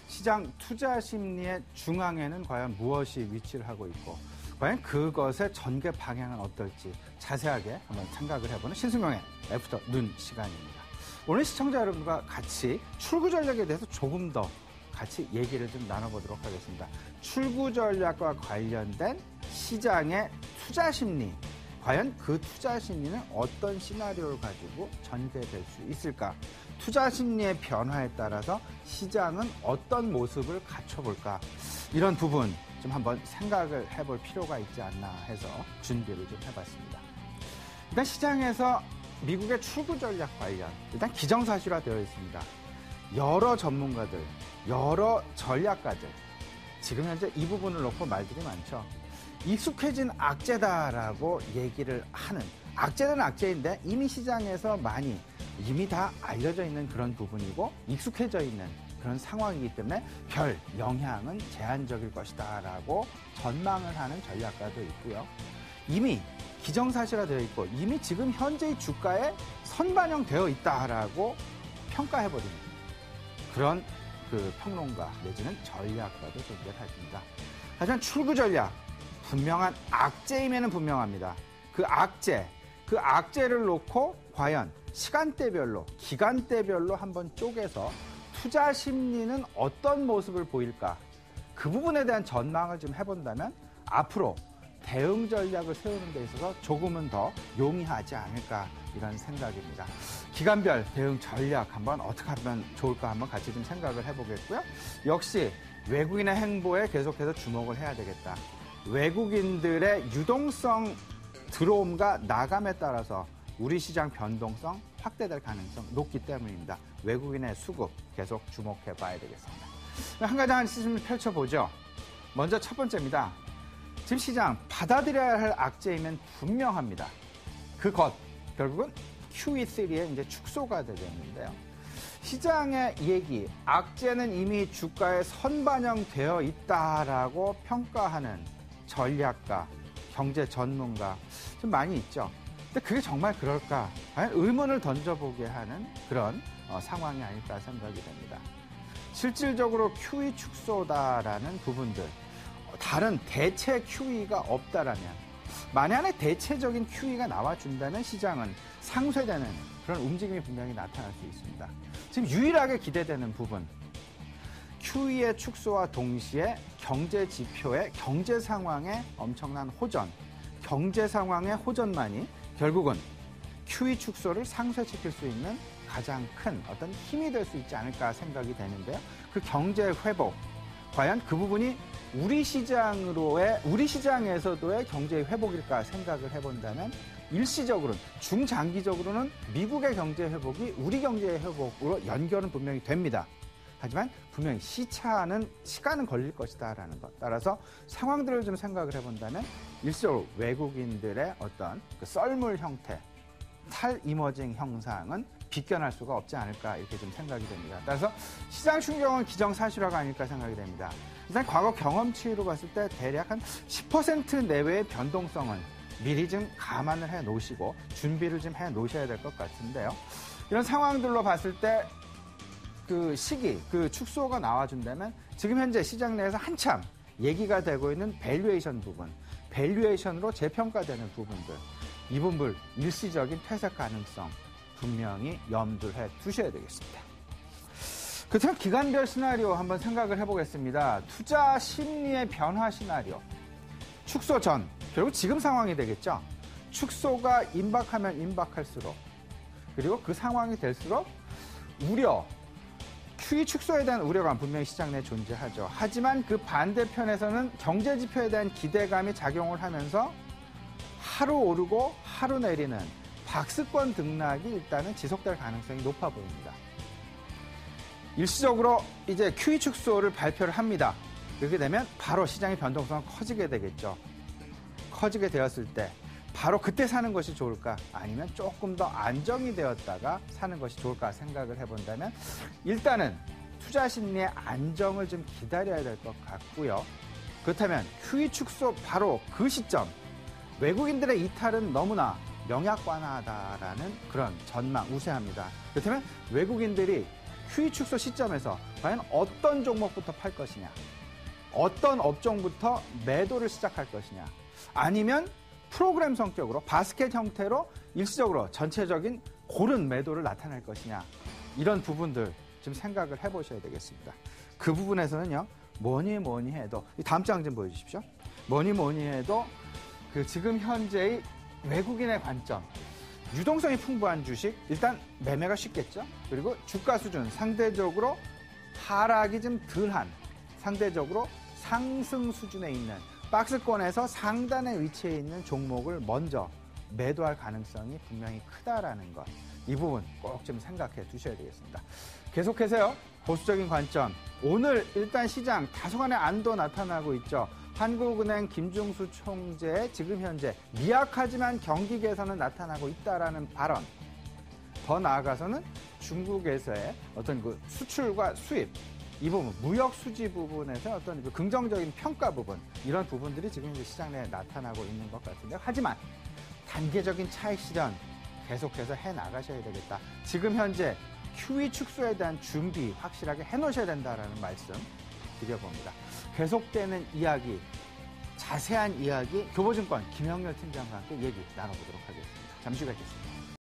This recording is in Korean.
시장 투자 심리의 중앙에는 과연 무엇이 위치를 하고 있고 과연 그것의 전개 방향은 어떨지 자세하게 한번 생각을 해보는 신승용의 애프터 눈 시간입니다. 오늘 시청자 여러분과 같이 출구 전략에 대해서 조금 더 같이 얘기를 좀 나눠보도록 하겠습니다. 출구 전략과 관련된 시장의 투자 심리, 과연 그 투자 심리는 어떤 시나리오를 가지고 전개될 수 있을까? 투자 심리의 변화에 따라서 시장은 어떤 모습을 갖춰볼까? 이런 부분 좀 한번 생각을 해볼 필요가 있지 않나 해서 준비를 좀 해봤습니다. 일단 시장에서 미국의 출구 전략 관련 일단 기정사실화되어 있습니다. 여러 전문가들, 여러 전략가들 지금 현재 이 부분을 놓고 말들이 많죠. 익숙해진 악재다라고 얘기를 하는, 악재는 악재인데 이미 시장에서 많이 이미 다 알려져 있는 그런 부분이고 익숙해져 있는 그런 상황이기 때문에 별 영향은 제한적일 것이다 라고 전망을 하는 전략가도 있고요. 이미 기정사실화되어 있고 이미 지금 현재의 주가에 선반영되어 있다라고 평가해버리는 그런 그 평론가 내지는 전략가도 존재합니다. 하지만 출구 전략, 분명한 악재임에는 분명합니다. 그 악재를 놓고 과연 시간대별로, 기간대별로 한번 쪼개서 투자 심리는 어떤 모습을 보일까? 그 부분에 대한 전망을 좀 해본다면 앞으로 대응 전략을 세우는 데 있어서 조금은 더 용이하지 않을까 이런 생각입니다. 기간별 대응 전략 한번 어떻게 하면 좋을까 한번 같이 좀 생각을 해보겠고요. 역시 외국인의 행보에 계속해서 주목을 해야 되겠다. 외국인들의 유동성 들어옴과 나감에 따라서 우리 시장 변동성 확대될 가능성 높기 때문입니다. 외국인의 수급 계속 주목해 봐야 되겠습니다. 한 가지 하나씩 좀 펼쳐보죠. 먼저 첫 번째입니다. 지금 시장 받아들여야 할 악재이면 분명합니다. 그것 결국은 QE3의 이제 축소가 되겠는데요. 시장의 얘기, 악재는 이미 주가에 선반영되어 있다라고 평가하는 전략가, 경제 전문가 좀 많이 있죠. 근데 그게 정말 그럴까? 의문을 던져보게 하는 그런 상황이 아닐까 생각이 됩니다. 실질적으로 QE 축소다라는 부분들, 다른 대체 QE가 없다라면, 만약에 대체적인 QE가 나와준다면 시장은 상쇄되는 그런 움직임이 분명히 나타날 수 있습니다. 지금 유일하게 기대되는 부분, QE의 축소와 동시에 경제 지표의 경제 상황의 엄청난 호전, 경제 상황의 호전만이 결국은 QE 축소를 상쇄시킬 수 있는 가장 큰 어떤 힘이 될 수 있지 않을까 생각이 되는데요. 그 경제 회복, 과연 그 부분이 우리 시장에서도의 경제 회복일까 생각을 해본다면 일시적으로는, 중장기적으로는 미국의 경제 회복이 우리 경제 회복으로 연결은 분명히 됩니다. 하지만 분명히 시간은 걸릴 것이다라는 것. 따라서 상황들을 좀 생각을 해본다면 일시적으로 외국인들의 어떤 그 썰물 형태, 탈이머징 형상은 비껴날 수가 없지 않을까 이렇게 좀 생각이 됩니다. 따라서 시장 충격은 기정사실화가 아닐까 생각이 됩니다. 일단 과거 경험치로 봤을 때 대략 한 10% 내외의 변동성은 미리 좀 감안을 해 놓으시고 준비를 좀 해 놓으셔야 될 것 같은데요. 이런 상황들로 봤을 때 그 시기, 그 축소가 나와준다면 지금 현재 시장 내에서 한참 얘기가 되고 있는 밸류에이션 부분, 밸류에이션으로 재평가되는 부분들, 이 부분 일시적인 퇴색 가능성 분명히 염두해 두셔야 되겠습니다. 그렇다면 기간별 시나리오 한번 생각을 해보겠습니다. 투자 심리의 변화 시나리오. 축소 전, 결국 지금 상황이 되겠죠. 축소가 임박하면 임박할수록, 그리고 그 상황이 될수록 우려, QE 축소에 대한 우려가 분명히 시장 내에 존재하죠. 하지만 그 반대편에서는 경제 지표에 대한 기대감이 작용을 하면서 하루 오르고 하루 내리는 박스권 등락이 일단은 지속될 가능성이 높아 보입니다. 일시적으로 이제 QE 축소를 발표를 합니다. 그렇게 되면 바로 시장의 변동성은 커지게 되겠죠. 커지게 되었을 때 바로 그때 사는 것이 좋을까? 아니면 조금 더 안정이 되었다가 사는 것이 좋을까 생각을 해본다면 일단은 투자 심리의 안정을 좀 기다려야 될 것 같고요. 그렇다면 QE 축소 바로 그 시점, 외국인들의 이탈은 너무나 명약관하다라는 그런 전망 우세합니다. 그렇다면 외국인들이 QE 축소 시점에서 과연 어떤 종목부터 팔 것이냐, 어떤 업종부터 매도를 시작할 것이냐, 아니면 프로그램 성격으로 바스켓 형태로 일시적으로 전체적인 고른 매도를 나타낼 것이냐, 이런 부분들 좀 생각을 해보셔야 되겠습니다. 그 부분에서는요, 뭐니 해도 이 다음 장 좀 보여주십시오. 뭐니 해도 그 지금 현재의 외국인의 관점, 유동성이 풍부한 주식, 일단 매매가 쉽겠죠. 그리고 주가 수준 상대적으로 하락이 좀 덜한, 상대적으로 상승 수준에 있는 박스권에서 상단에 위치해 있는 종목을 먼저 매도할 가능성이 분명히 크다라는 것, 이 부분 꼭 좀 생각해 두셔야 되겠습니다. 계속해서요, 보수적인 관점, 오늘 일단 시장 다소간의 안도 나타나고 있죠. 한국은행 김중수 총재의 지금 현재 미약하지만 경기 개선은 나타나고 있다라는 발언, 더 나아가서는 중국에서의 어떤 그 수출과 수입, 이 부분, 무역 수지 부분에서 어떤 그 긍정적인 평가 부분, 이런 부분들이 지금 이제 시장 내에 나타나고 있는 것 같은데, 하지만 단계적인 차익 실현 계속해서 해 나가셔야 되겠다. 지금 현재 QE 축소에 대한 준비 확실하게 해 놓으셔야 된다라는 말씀 드려봅니다. 계속되는 이야기, 자세한 이야기, 교보증권 김영렬 팀장과 함께 얘기 나눠보도록 하겠습니다. 잠시 후에 뵙겠습니다.